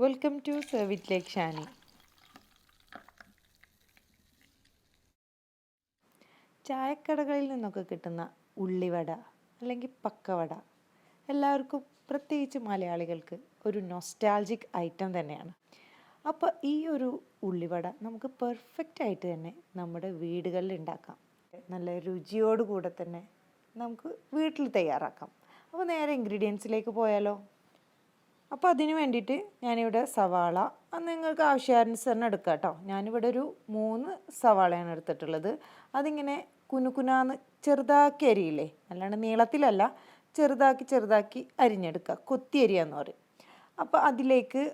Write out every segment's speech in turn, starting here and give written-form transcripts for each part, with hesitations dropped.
Welcome to serve it like Shaani. ചായക്കടകളിൽ നിന്നൊക്കെ കിട്ടുന്ന ഉള്ളിവട അല്ലെങ്കിൽ പക്കവട എല്ലാവർക്കും, പ്രത്യേകിച്ച് മലയാളികൾക്ക്, ഒരു നൊസ്റ്റാൾജിക് ഐറ്റം തന്നെയാണ്. അപ്പോൾ ഈ ഒരു ഉള്ളിവട നമുക്ക് പെർഫെക്റ്റ് ആയിട്ട് തന്നെ നമ്മുടെ വീടുകളിൽ ഉണ്ടാക്കാം. നല്ല രുചിയോടുകൂടെ തന്നെ നമുക്ക് വീട്ടിൽ തയ്യാറാക്കാം. അപ്പോൾ നേരെ ഇൻഗ്രീഡിയൻസിലേക്ക് പോയാലോ? അപ്പോൾ അതിന് വേണ്ടിയിട്ട് ഞാനിവിടെ സവാള, അത് നിങ്ങൾക്ക് ആവശ്യാനുസരണം എടുക്കാം കേട്ടോ. ഞാനിവിടെ ഒരു 3 സവാളയാണ് എടുത്തിട്ടുള്ളത്. അതിങ്ങനെ കുനുകുനാന്ന് ചെറുതാക്കി അരിയില്ലേ, അല്ലാണ്ട് നീളത്തിലല്ല, ചെറുതാക്കി അരിഞ്ഞെടുക്കുക. കൊത്തി അരിയാന്ന് പറയും. അപ്പോൾ അതിലേക്ക്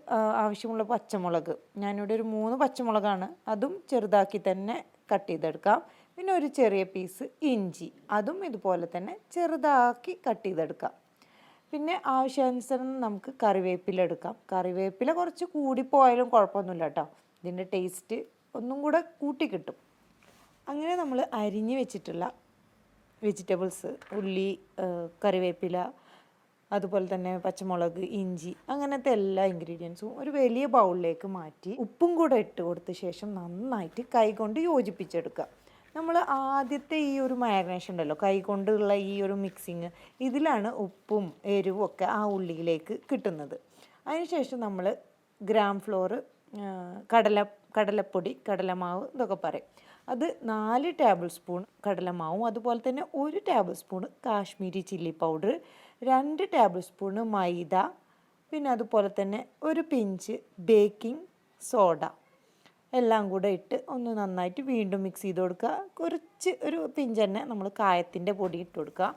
ആവശ്യമുള്ള പച്ചമുളക്, ഞാനിവിടെ ഒരു 3 പച്ചമുളകാണ്, അതും ചെറുതാക്കി തന്നെ കട്ട് ചെയ്തെടുക്കാം. പിന്നെ ഒരു ചെറിയ പീസ് ഇഞ്ചി, അതും ഇതുപോലെ തന്നെ ചെറുതാക്കി കട്ട് ചെയ്തെടുക്കാം. പിന്നെ ആവശ്യാനുസരണം നമുക്ക് കറിവേപ്പില എടുക്കാം. കറിവേപ്പില കുറച്ച് കൂടിപ്പോയാലും കുഴപ്പമൊന്നുമില്ല കേട്ടോ, ഇതിൻ്റെ ടേസ്റ്റ് ഒന്നും കൂടെ കൂട്ടി കിട്ടും. അങ്ങനെ നമ്മൾ അരിഞ്ഞ് വെച്ചിട്ടുള്ള വെജിറ്റബിൾസ്, ഉള്ളി, കറിവേപ്പില, അതുപോലെ തന്നെ പച്ചമുളക്, ഇഞ്ചി, അങ്ങനത്തെ എല്ലാ ഇൻഗ്രീഡിയൻസും ഒരു വലിയ ബൗളിലേക്ക് മാറ്റി ഉപ്പും കൂടെ ഇട്ട് കൊടുത്ത ശേഷം നന്നായിട്ട് കൈകൊണ്ട് യോജിപ്പിച്ചെടുക്കുക. നമ്മൾ ആദ്യത്തെ ഈ ഒരു മാരിനേഷൻ ഉണ്ടല്ലോ, കൈ കൊണ്ടുള്ള ഈ ഒരു മിക്സിങ്, ഇതിലാണ് ഉപ്പും എരിവും ഒക്കെ ആ ഉള്ളിയിലേക്ക് കിട്ടുന്നത്. അതിനുശേഷം നമ്മൾ ഗ്രാം ഫ്ലോർ, കടലപ്പൊടി, കടലമാവ് ഇതൊക്കെ പറയും, അത് 4 ടേബിൾ സ്പൂൺ കടലമാവും, അതുപോലെ തന്നെ 1 tablespoon Kashmiri chilli powder, 2 tablespoon മൈദ, പിന്നെ അതുപോലെ തന്നെ ഒരു പിഞ്ച് ബേക്കിംഗ് സോഡ, എല്ലാം കൂടെ ഇട്ട് ഒന്ന് നന്നായിട്ട് വീണ്ടും മിക്സ് ചെയ്ത് കൊടുക്കുക. കുറച്ച് ഒരു പിഞ്ച് തന്നെ നമ്മൾ കായത്തിൻ്റെ പൊടി ഇട്ട് കൊടുക്കുക.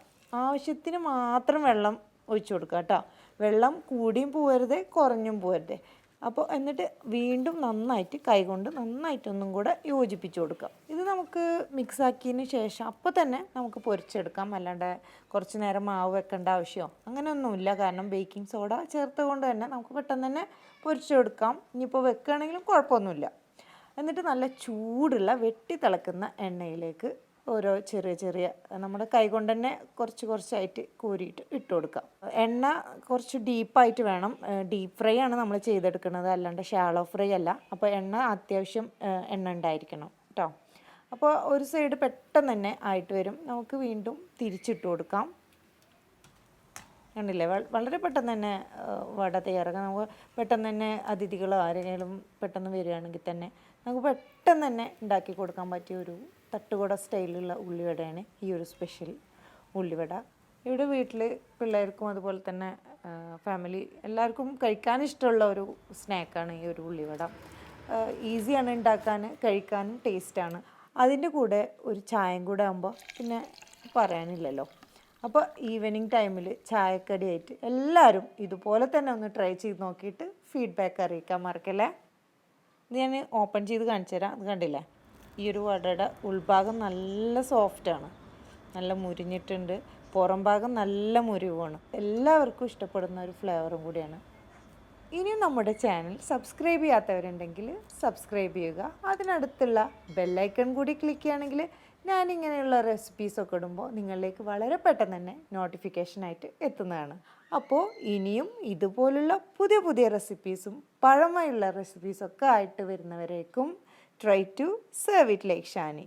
ആവശ്യത്തിന് മാത്രം വെള്ളം ഒഴിച്ചു കൊടുക്കുക കേട്ടോ. വെള്ളം കൂടിയും പോകരുത്, കുറഞ്ഞും പോകരുത്. അപ്പോൾ എന്നിട്ട് വീണ്ടും നന്നായിട്ട് കൈകൊണ്ട് നന്നായിട്ടൊന്നും കൂടെ യോജിപ്പിച്ച് കൊടുക്കുക. ഇത് നമുക്ക് മിക്സാക്കിയതിന് ശേഷം അപ്പോൾ തന്നെ നമുക്ക് പൊരിച്ചെടുക്കാം. അല്ലാണ്ട് കുറച്ച് നേരം മാവ് വെക്കേണ്ട ആവശ്യമോ അങ്ങനെയൊന്നുമില്ല. കാരണം ബേക്കിംഗ് സോഡ ചേർത്ത് കൊണ്ട് തന്നെ നമുക്ക് പെട്ടെന്ന് തന്നെ പൊരിച്ചെടുക്കാം. ഇനിയിപ്പോൾ വെക്കുകയാണെങ്കിലും കുഴപ്പമൊന്നുമില്ല. എന്നിട്ട് നല്ല ചൂടുള്ള വെട്ടി തിളക്കുന്ന എണ്ണയിലേക്ക് ഓരോ ചെറിയ നമ്മുടെ കൈ കൊണ്ട് തന്നെ കുറച്ചായിട്ട് കോരിയിട്ട് ഇട്ട് കൊടുക്കാം. എണ്ണ കുറച്ച് ഡീപ്പായിട്ട് വേണം. ഡീപ്പ് ഫ്രൈ ആണ് നമ്മൾ ചെയ്തെടുക്കുന്നത്, അല്ലാണ്ട് ഷാലോ ഫ്രൈ അല്ല. അപ്പോൾ എണ്ണ അത്യാവശ്യം എണ്ണ ഉണ്ടായിരിക്കണം കേട്ടോ. അപ്പോൾ ഒരു സൈഡ് പെട്ടെന്ന് തന്നെ ആയിട്ട് വരും. നമുക്ക് വീണ്ടും തിരിച്ചിട്ട് കൊടുക്കാം. കണ്ടില്ലേ, വളരെ പെട്ടെന്ന് തന്നെ വട തയ്യാറാക്കാം. നമുക്ക് പെട്ടെന്ന് തന്നെ അതിഥികളോ ആരെങ്കിലും പെട്ടെന്ന് വരികയാണെങ്കിൽ തന്നെ നമുക്ക് പെട്ടെന്ന് തന്നെ ഉണ്ടാക്കി കൊടുക്കാൻ പറ്റിയ ഒരു തട്ടുകട സ്റ്റൈലുള്ള ഉള്ളിവടയാണ് ഈ ഒരു സ്പെഷ്യൽ ഉള്ളിവട. ഇവിടെ വീട്ടിൽ പിള്ളേർക്കും അതുപോലെ തന്നെ ഫാമിലി എല്ലാവർക്കും കഴിക്കാൻ ഇഷ്ടമുള്ള ഒരു സ്നാക്കാണ് ഈ ഒരു ഉള്ളിവട. ഈസിയാണ് ഉണ്ടാക്കാൻ, കഴിക്കാനും ടേസ്റ്റാണ്. അതിൻ്റെ കൂടെ ഒരു ചായയും കൂടെ ആകുമ്പോൾ പിന്നെ പറയാനില്ലല്ലോ. അപ്പോൾ ഈവനിങ് ടൈമിൽ ചായക്കടിയായിട്ട് എല്ലാവരും ഇതുപോലെ തന്നെ ഒന്ന് ട്രൈ ചെയ്ത് നോക്കിയിട്ട് ഫീഡ്ബാക്ക് അറിയിക്കാൻ മറക്കല്ലേ. ഇത് ഞാൻ ഓപ്പൺ ചെയ്ത് കാണിച്ചു തരാം. അത് കണ്ടില്ലേ, ഈ ഒരു വടയുടെ ഉൾഭാഗം നല്ല സോഫ്റ്റാണ്, നല്ല മുരിഞ്ഞിട്ടുണ്ട്, പുറം ഭാഗം നല്ല മുരിവുമാണ്. എല്ലാവർക്കും ഇഷ്ടപ്പെടുന്ന ഒരു ഫ്ലേവറും കൂടിയാണ്. ഇനിയും നമ്മുടെ ചാനൽ സബ്സ്ക്രൈബ് ചെയ്യാത്തവരുണ്ടെങ്കിൽ സബ്സ്ക്രൈബ് ചെയ്യുക. അതിനടുത്തുള്ള ബെല്ലൈക്കൺ കൂടി ക്ലിക്ക് ചെയ്യുകയാണെങ്കിൽ ഞാനിങ്ങനെയുള്ള റെസിപ്പീസൊക്കെ ഇടുമ്പോൾ നിങ്ങളിലേക്ക് വളരെ പെട്ടെന്ന് തന്നെ നോട്ടിഫിക്കേഷനായിട്ട് എത്തുന്നതാണ്. അപ്പോൾ ഇനിയും ഇതുപോലുള്ള പുതിയ റെസിപ്പീസും പഴമയുള്ള റെസിപ്പീസൊക്കെ ആയിട്ട് വരുന്നവരേക്കും try to serve it like Shani.